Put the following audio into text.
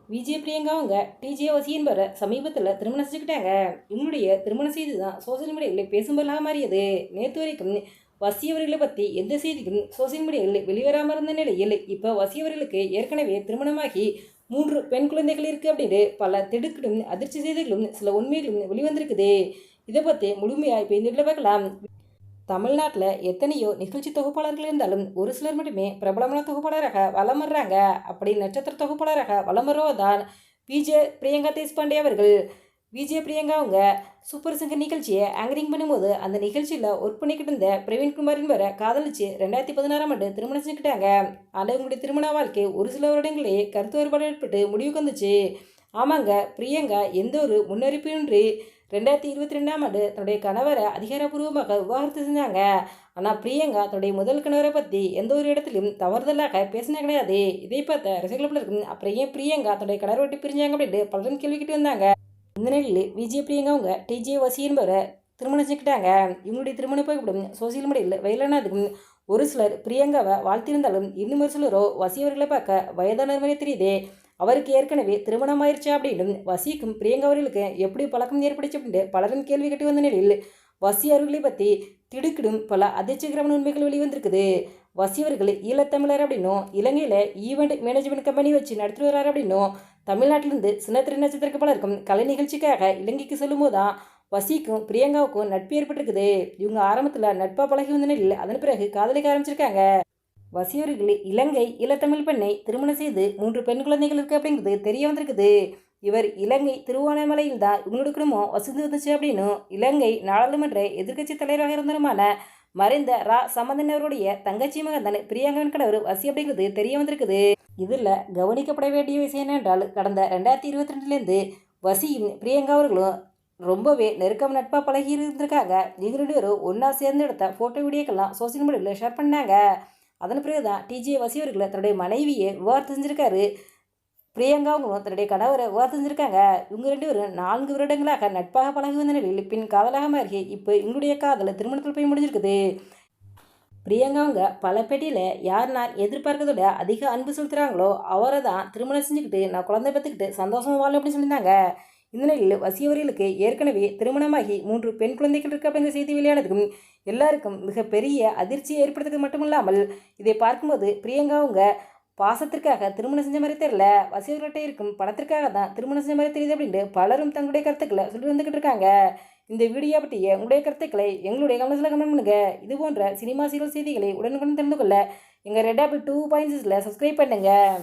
விஜய் பிரியங்கா அவங்க டிஜே வசி என்பவரை சமீபத்தில் திருமணம் செஞ்சுக்கிட்டாங்க. இவங்களுடைய திருமண செய்தி தான் சோசியல் மீடியாவில் பேசும்பொருளாக மாறியது. நேற்று வரைக்கும் வசி அவர்களை பற்றி எந்த செய்தியும் சோசியல் மீடியாவில் வெளிவராமல் இருந்த நிலையில் இப்போ வசி அவர்களுக்கு ஏற்கனவே திருமணமாகி 3 பெண் குழந்தைகள் இருக்குது அப்படின்னு பல திடுக்கிடும் அதிர்ச்சி செய்திகளும் சில உண்மைகளும் வெளிவந்திருக்குது. இதை பற்றி முழுமையாக இப்போ இந்த வீடியோவில் பார்க்கலாம். தமிழ்நாட்டில் எத்தனையோ நிகழ்ச்சி தொகுப்பாளர்கள் இருந்தாலும் ஒரு சிலர் மட்டுமே பிரபலமான தொகுப்பாளராக வலம் வர்றாங்க. அப்படி நட்சத்திர தொகுப்பாளராக வலம் வருவதுதான் விஜய் பிரியங்கா தேஷ்பாண்டே அவர்கள். விஜய் பிரியங்கா அவங்க சூப்பர் சிங்கர் நிகழ்ச்சியை ஆங்கரிங் பண்ணும்போது அந்த நிகழ்ச்சியில் ஒர்க் பண்ணிக்கிட்டு இருந்த பிரவீன்குமாரின் வரை காதலிச்சு 2016ஆம் ஆண்டு திருமணம் செஞ்சுக்கிட்டாங்க. ஆனால் இவங்களுடைய திருமண வாழ்க்கை ஒரு சில வருடங்களே கருத்து வேறுபாடு ஏற்பட்டு முடிவுக்கு வந்துச்சு. ஆமாங்க, பிரியங்கா எந்த ஒரு முன்னறிவிப்பின்றி 2022ஆம் ஆண்டு தன்னுடைய கணவரை அதிகாரப்பூர்வமாக விவாகரத்து செஞ்சாங்க. ஆனால் பிரியங்கா தன்னுடைய முதல் கணவரை பற்றி எந்த ஒரு இடத்துலையும் தவறுதலாக பேசினா கிடையாது. இதை பார்த்த ரசிகர்கள் இருக்கும் அப்புறம் ஏன் பிரியங்கா தன்னுடைய கணவரை விட்டு பிரிஞ்சாங்க அப்படின்ட்டு பலரும் கேள்விக்கிட்டு வந்தாங்க. இந்த நிலையில் விஜய் பிரியங்கா அவங்க டிஜே வசி என்பவரை திருமணம் செஞ்சுக்கிட்டாங்க. இவங்களுடைய திருமண புகைப்படம் சோசியல் மீடியாவில் வைரலானதுக்கும் ஒரு சிலர் பிரியங்காவை வாழ்த்திருந்தாலும் இன்னும் ஒரு சிலரோ வசி அவர்களை பார்க்க வயதான மாதிரி தெரியுது. அவருக்கு ஏற்கனவே திருமணம் ஆயிடுச்சா அப்படின்னு வசிக்கும் பிரியங்கா அவர்களுக்கு எப்படி பழக்கம் ஏற்படுச்சு அப்படின்ட்டு பலரும் கேள்வி கேட்டு வந்த நிலையில் வசி அவர்களை பற்றி திடுக்கிடும் பல அதிர்ச்சிகரமான உண்மைகள் வெளிவந்திருக்குது. வசி அவர்கள் ஈழத்தமிழர் அப்படின்னும் இலங்கையில் ஈவெண்ட் மேனேஜ்மெண்ட் கம்பெனி வச்சு நடத்திட்டு வர்றாரு அப்படின்னும் தமிழ்நாட்டிலிருந்து சின்னத்திரை நட்சத்திரக்கு பலருக்கும் கலை நிகழ்ச்சிக்காக இலங்கைக்கு செல்லும்போது தான் வசிக்கும் பிரியங்காவுக்கும் நட்பு ஏற்பட்டிருக்குது. இவங்க ஆரம்பத்தில் நட்பாக பழகி வந்த நிலையில் அதன் பிறகு காதலிக்க ஆரம்பிச்சிருக்காங்க. வசியவர்கள் இலங்கை ஈழத்தமிழ் பெண்ணை திருமணம் செய்து 3 பெண் குழந்தைகள் இருக்குது அப்படிங்கிறது தெரிய வந்திருக்குது. இவர் இலங்கை திருவோணமலையில் தான் இவங்களோட குடும்பம் வசந்து வந்துச்சு அப்படின்னும் இலங்கை நாடாளுமன்ற எதிர்க்கட்சி தலைவராக இருந்தவருமான மறைந்த ரா சம்பந்தன் அவருடைய தங்கச்சி மகன் பிரியங்காவின் கணவர் வசி அப்படிங்கிறது தெரிய வந்திருக்குது. இதில் கவனிக்கப்பட வேண்டிய விஷயம் என்னென்றால் கடந்த 2022லேருந்து வசியும் பிரியங்கா அவர்களும் ரொம்பவே நெருக்கம் நட்பாக பழகி இருந்திருக்காங்க. இவங்க 2 பேரும் ஒன்றா சேர்ந்து எடுத்த ஃபோட்டோ வீடியோக்கெல்லாம் சோசியல் மீடியாவில் ஷேர் பண்ணாங்க. அதன் பிறகு தான் டிஜே வசி அவர்களை தன்னுடைய மனைவியை விவாகரத்து செஞ்சுருக்காரு. பிரியங்காவும் தன்னுடைய கணவரை விவாகரத்து செஞ்சுருக்காங்க. இவங்க 2 பேரும் 4 வருடங்களாக நட்பாக பழகி வந்த நிலையில் பின் காதலாக மாறி இப்போ எங்களுடைய காதலை திருமணத்தில் போய் முடிஞ்சிருக்குது. பிரியங்காவங்க பல பேட்டியில் யார் நான் எதிர்பார்க்கறதோட அதிக அன்பு செலுத்துகிறாங்களோ அவரை தான் திருமணம் செஞ்சுக்கிட்டு நான் குழந்தை பெற்றுக்கிட்டு சந்தோஷமாக வாழ அப்படின்னு சொல்லியிருந்தாங்க. இந்த நிலையில் வசி அவர்களுக்கு ஏற்கனவே திருமணமாகி 3 பெண் குழந்தைகள் இருக்கு அப்படிங்கிற செய்தி வெளியானதுக்கும் எல்லாருக்கும் மிகப்பெரிய அதிர்ச்சியை ஏற்படுத்துறது மட்டுமில்லாமல் இதை பார்க்கும்போது பிரியங்காவங்க பாசத்திற்காக திருமணம் செஞ்ச மாதிரி தெரியல, வசி அவர்கிட்ட இருக்கும் பணத்திற்காக தான் திருமணம் செஞ்ச மாதிரி தெரியுது அப்படின்ட்டு பலரும் தங்களுடைய கருத்துக்களை சொல்லி வந்துக்கிட்டு இருக்காங்க. இந்த வீடியோ பற்றிய உங்களுடைய கருத்துக்களை எங்களுடைய கமெண்ட்ஸில் கமெண்ட் பண்ணுங்க. இது போன்ற சினிமா சீரியல் செய்திகளை உடனுக்குடன் தெரிந்து கொள்ள எங்கள் ரெட் ஆப்பிள் 2.6 சப்ஸ்கிரைப் பண்ணுங்கள்.